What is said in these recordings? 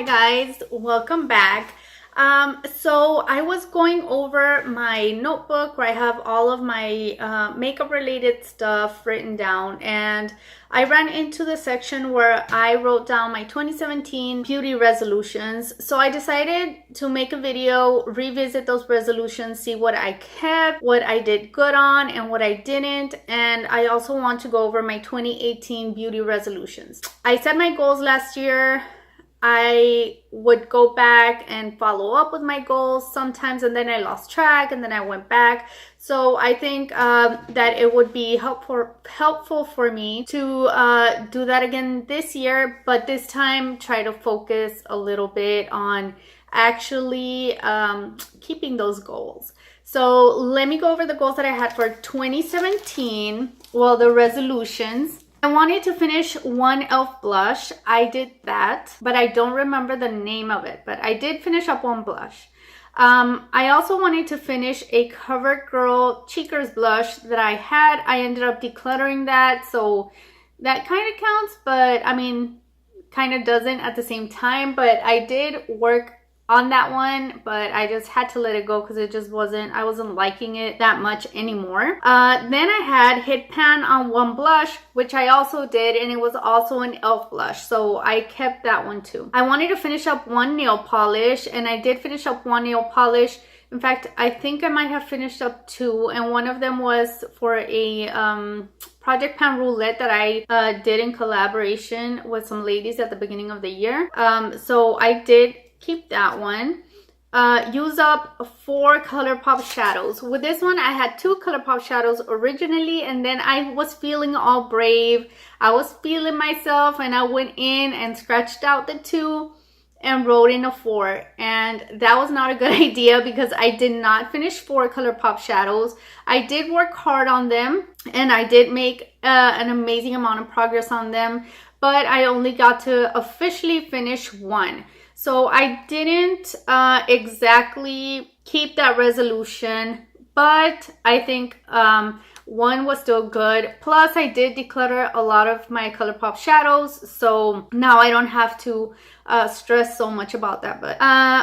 Hi guys, welcome back. So I was going over my notebook where I have all of my makeup related stuff written down, and I ran into the section where I wrote down my 2017 beauty resolutions. So I decided to make a video, revisit those resolutions, see what I kept, what I did good on and what I didn't, and I also want to go over my 2018 beauty resolutions. I set my goals last year. I would go back and follow up with my goals sometimes, and then I lost track and then I went back. So I think that it would be helpful for me to do that again this year, but this time try to focus a little bit on actually keeping those goals. So let me go over the goals that I had for 2017. Well, the resolutions. I wanted to finish one e.l.f. blush. I did that, but I don't remember the name of it, but I did finish up one blush. I also wanted to finish a CoverGirl Cheekers blush that I had. I ended up decluttering that, so that kind of counts, but I mean, kind of doesn't at the same time. But I did work on that one, but I just had to let it go because it just I wasn't liking it that much anymore. Then I had hit pan on one blush, which I also did, and it was also an e.l.f. blush, so I kept that one too. I wanted to finish up one nail polish, and I did finish up one nail polish. In fact, I think I might have finished up two, and one of them was for a Project Pan Roulette that I did in collaboration with some ladies at the beginning of the year. So I did keep that one. Use up 4 ColourPop shadows. With this one, I had 2 ColourPop shadows originally, and then I was feeling all brave. I was feeling myself, and I went in and scratched out the 2 and wrote in a 4. And that was not a good idea because I did not finish 4 ColourPop shadows. I did work hard on them, and I did make an amazing amount of progress on them, but I only got to officially finish 1. So I didn't exactly keep that resolution, but I think 1 was still good. Plus, I did declutter a lot of my ColourPop shadows, so now I don't have to stress so much about that. But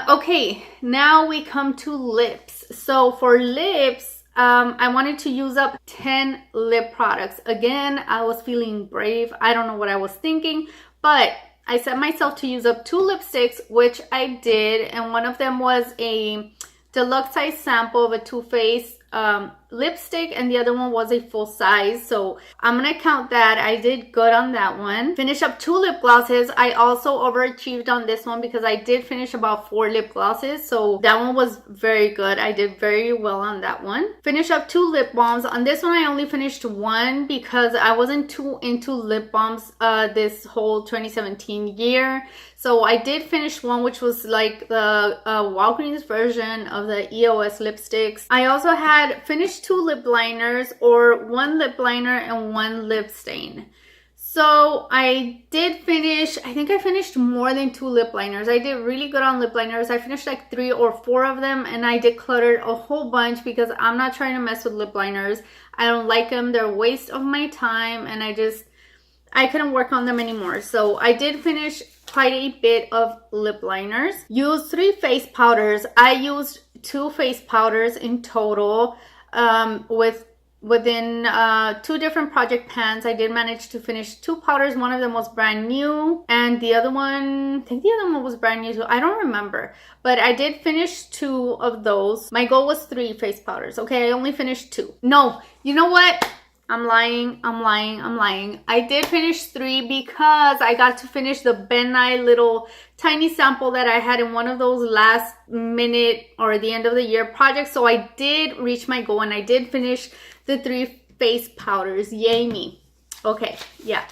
okay, now we come to lips. So for lips, I wanted to use up 10 lip products. Again, I was feeling brave. I don't know what I was thinking, but I set myself to use up 2 lipsticks, which I did, and one of them was a deluxe size sample of a Too Faced lipstick, and the other one was a full size, so I'm gonna count that. I did good on that one. Finish up 2 lip glosses. I also overachieved on this one because I did finish about 4 lip glosses, so that one was very good. I did very well on that one. Finish up 2 lip balms. On this one, I only finished 1 because I wasn't too into lip balms this whole 2017 year. So I did finish 1, which was like the Walgreens version of the EOS lipsticks. I also had finished 2 lip liners, or 1 lip liner and 1 lip stain. So I did finish, I think I finished more than 2 lip liners. I did really good on lip liners. I finished like 3 or 4 of them, and I decluttered a whole bunch because I'm not trying to mess with lip liners. I don't like them. They're a waste of my time, and I couldn't work on them anymore. So I did finish quite a bit of lip liners. Used 3 face powders. I used 2 face powders in total within 2 different project pans. I did manage to finish 2 powders. One of them was brand new, and the other one, I think the other one was brand new too. I don't remember, but I did finish 2 of those. My goal was 3 face powders. Okay, I only finished 2. No, you know what? I'm lying. I did finish 3 because I got to finish the Ben Nye little tiny sample that I had in one of those last minute or the end of the year projects. So I did reach my goal, and I did finish the 3 face powders. Yay me. Okay, yeah.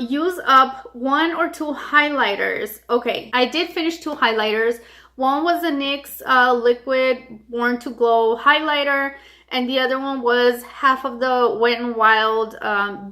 Use up 1 or 2 highlighters. Okay, I did finish 2 highlighters. One was the NYX Liquid Born to Glow highlighter, and the other one was half of the Wet n Wild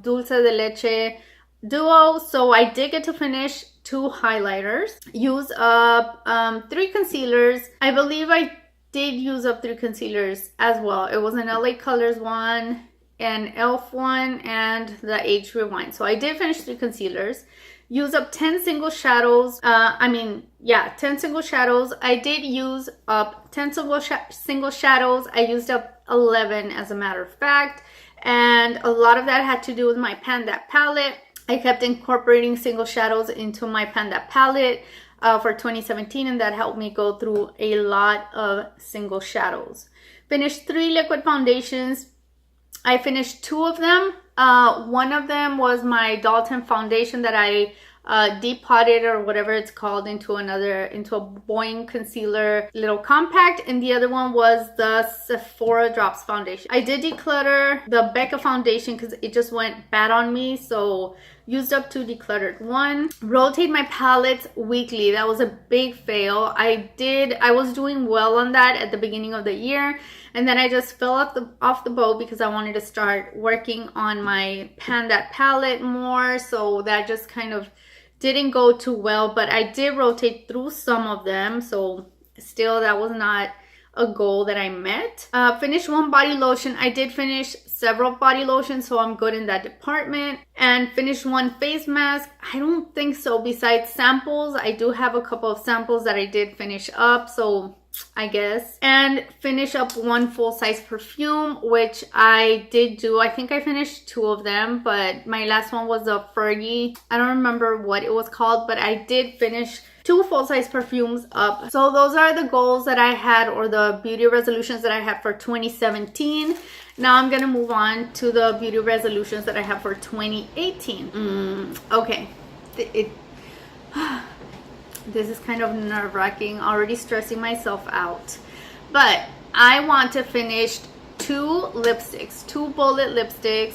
Dulce de Leche duo. So I did get to finish 2 highlighters. Use up 3 concealers. I believe I did use up 3 concealers as well. It was an LA Colors one, an e.l.f. one, and the Age Rewind. So I did finish 3 concealers. use up 10 single shadows. 10 single shadows. I did use up 10 single shadows. I used up 11 as a matter of fact. And a lot of that had to do with my Pan That palette. I kept incorporating single shadows into my Pan That palette for 2017, and that helped me go through a lot of single shadows. Finished 3 liquid foundations. I finished 2 of them. One of them was my Dalton foundation that I depotted or whatever it's called into a Boing concealer little compact, and the other one was the Sephora Drops foundation. I did declutter the Becca foundation because it just went bad on me, so used up 2, decluttered 1. Rotate my palettes weekly. That was a big fail. I was doing well on that at the beginning of the year, and then I just fell off the boat because I wanted to start working on my Pan That palette more, so that just kind of didn't go too well. But I did rotate through some of them, so still that was not a goal that I met. Finished 1 body lotion. I did finish several body lotions, so I'm good in that department. And finished 1 face mask. I don't think so. Besides samples, I do have a couple of samples that I did finish up, so I guess. And finish up 1 full-size perfume, which I did do. I think I finished 2 of them, but my last one was a Fergie. I don't remember what it was called, but I did finish 2 full-size perfumes up. So those are the goals that I had, or the beauty resolutions that I had for 2017. Now I'm gonna move on to the beauty resolutions that I have for 2018. Okay. This is kind of nerve-wracking, already stressing myself out. But I want to finish 2 lipsticks, 2 bullet lipsticks.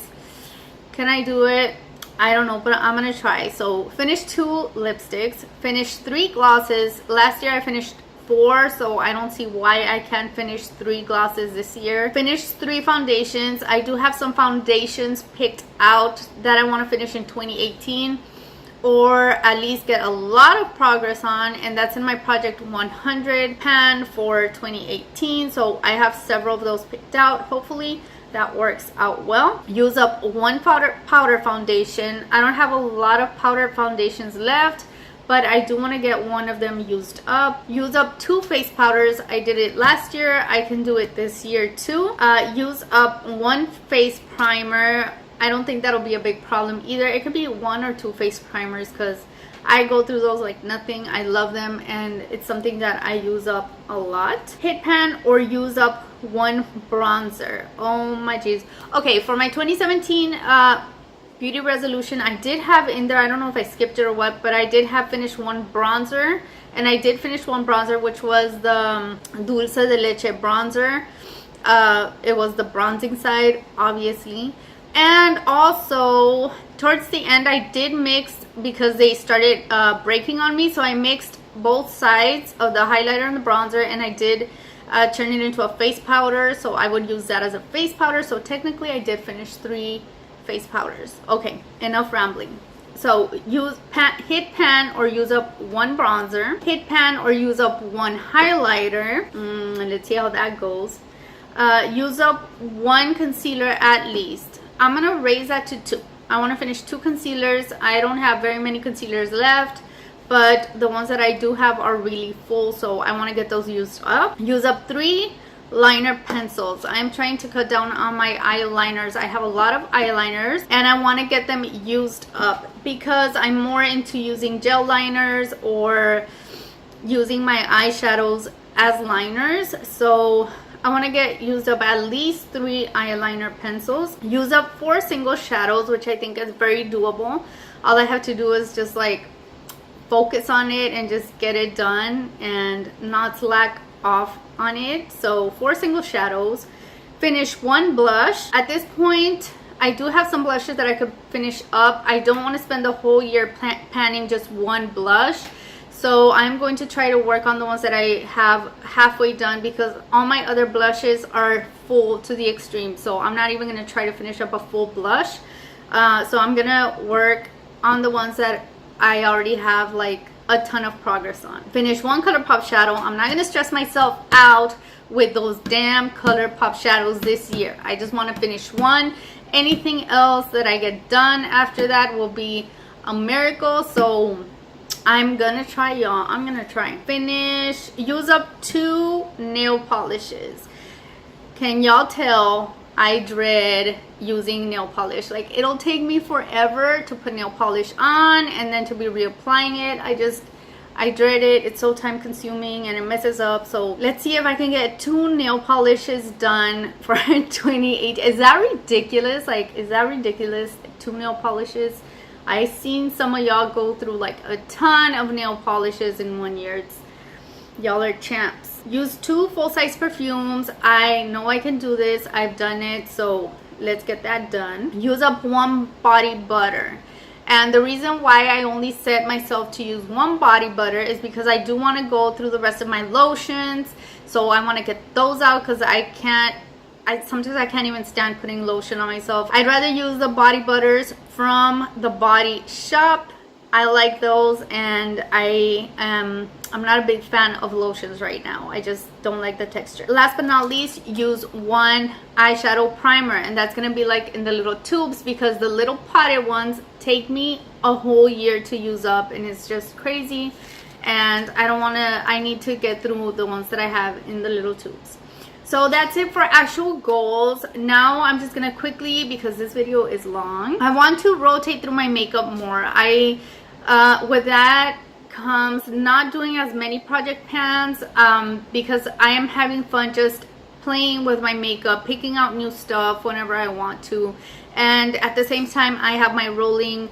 Can I do it? I don't know, but I'm gonna try. So finish 2 lipsticks, finish 3 glosses. Last year I finished 4, so I don't see why I can't finish 3 glosses this year. Finished 3 foundations. I do have some foundations picked out that I want to finish in 2018, or at least get a lot of progress on, and that's in my Project 100 pan for 2018. So I have several of those picked out. Hopefully that works out well. Use up 1 powder foundation. I don't have a lot of powder foundations left, but I do want to get 1 of them used up. Use up 2 face powders. I did it last year. I can do it this year too. Use up 1 face primer. I don't think that'll be a big problem either. It could be 1 or 2 face primers because I go through those like nothing. I love them, and it's something that I use up a lot. Hit pan or use up 1 bronzer. Oh my jeez. Okay, for my 2017 beauty resolution, I did have in there, I don't know if I skipped it or what, but I did have finished 1 bronzer, and I did finish 1 bronzer, which was the Dulce de Leche bronzer. It was the bronzing side, obviously. And also towards the end I did mix, because they started breaking on me, so I mixed both sides of the highlighter and the bronzer, and I did turn it into a face powder, so I would use that as a face powder. So technically I did finish 3 face powders. Okay, enough rambling. So hit pan or use up 1 bronzer, hit pan or use up 1 highlighter. Let's see how that goes. Use up 1 concealer at least. I'm gonna raise that to 2. I want to finish 2 concealers. I don't have very many concealers left, but the ones that I do have are really full, so I want to get those used up. Use up 3 liner pencils. I'm trying to cut down on my eyeliners. I have a lot of eyeliners, and I want to get them used up because I'm more into using gel liners or using my eyeshadows as liners. So I want to get used up at least 3 eyeliner pencils. Use up 4 single shadows, which I think is very doable. All I have to do is just like focus on it and just get it done and not slack off on it. So 4 single shadows. Finish 1 blush. At this point I do have some blushes that I could finish up. I don't want to spend the whole year panning just 1 blush. So I'm going to try to work on the ones that I have halfway done, because all my other blushes are full to the extreme. So I'm not even going to try to finish up a full blush. So I'm going to work on the ones that I already have like a ton of progress on. Finish 1 ColourPop shadow. I'm not going to stress myself out with those damn ColourPop shadows this year. I just want to finish 1. Anything else that I get done after that will be a miracle. So I'm gonna try, y'all. I'm gonna try and use up 2 nail polishes. Can y'all tell I dread using nail polish? Like, it'll take me forever to put nail polish on and then to be reapplying it. I dread it. It's so time consuming and it messes up. So let's see if I can get 2 nail polishes done for 28. Is that ridiculous? Like, is that ridiculous? 2 nail polishes. I seen some of y'all go through like a ton of nail polishes in 1 year. Y'all are champs. Use 2 full-size perfumes. I know I can do this. I've done it. So let's get that done. Use up 1 body butter. And the reason why I only set myself to use 1 body butter is because I do want to go through the rest of my lotions. So I want to get those out because sometimes I can't even stand putting lotion on myself. I'd rather use the body butters from the Body Shop. I like those, and I'm not a big fan of lotions right now. I just don't like the texture. Last but not least, use 1 eyeshadow primer, and that's gonna be like in the little tubes because the little potted ones take me a whole year to use up, and it's just crazy. And I need to get through the ones that I have in the little tubes. So that's it for actual goals. Now I'm just gonna quickly, because this video is long, I want to rotate through my makeup more. With that comes not doing as many project pans because I am having fun just playing with my makeup, picking out new stuff whenever I want to. And at the same time, I have my rolling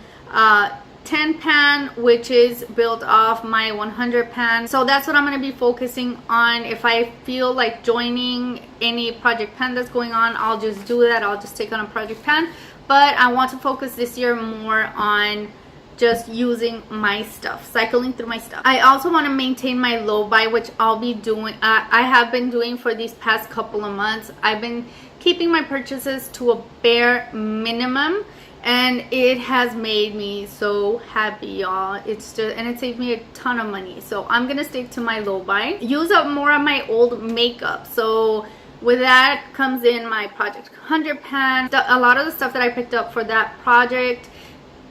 10 pan, which is built off my 100 pan. So that's what I'm going to be focusing on. If I feel like joining any project pan that's going on, I'll just do that. I'll just take on a project pan. But I want to focus this year more on just using my stuff, cycling through my stuff. I also want to maintain my low buy, which I'll be doing. I have been doing for these past couple of months. I've been keeping my purchases to a bare minimum, and it has made me so happy, y'all. And it saved me a ton of money. So I'm gonna stick to my low buy. Use up more of my old makeup. So with that comes in my Project 100 pan. A lot of the stuff that I picked up for that project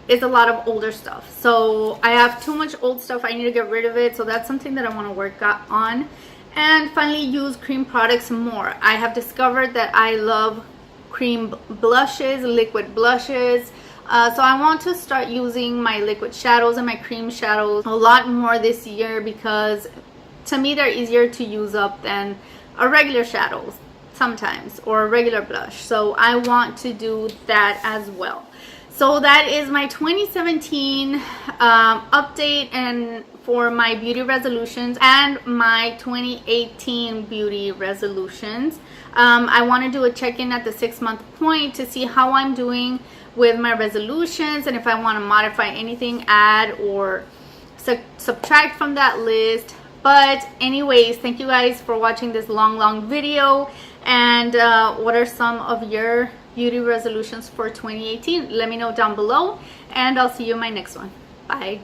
is a lot of older stuff. So I have too much old stuff. I need to get rid of it. So that's something that I want to work on. And finally, use cream products more. I have discovered that I love cream blushes, liquid blushes. So I want to start using my liquid shadows and my cream shadows a lot more this year because to me they're easier to use up than a regular shadows sometimes, or a regular blush. So I want to do that as well. So that is my 2017 update and for my beauty resolutions and my 2018 beauty resolutions. I want to do a check-in at the 6-month point to see how I'm doing with my resolutions, and if I want to modify anything, add or subtract from that list. But anyways, thank you guys for watching this long video. And what are some of your beauty resolutions for 2018? Let me know down below, and I'll see you in my next one. Bye.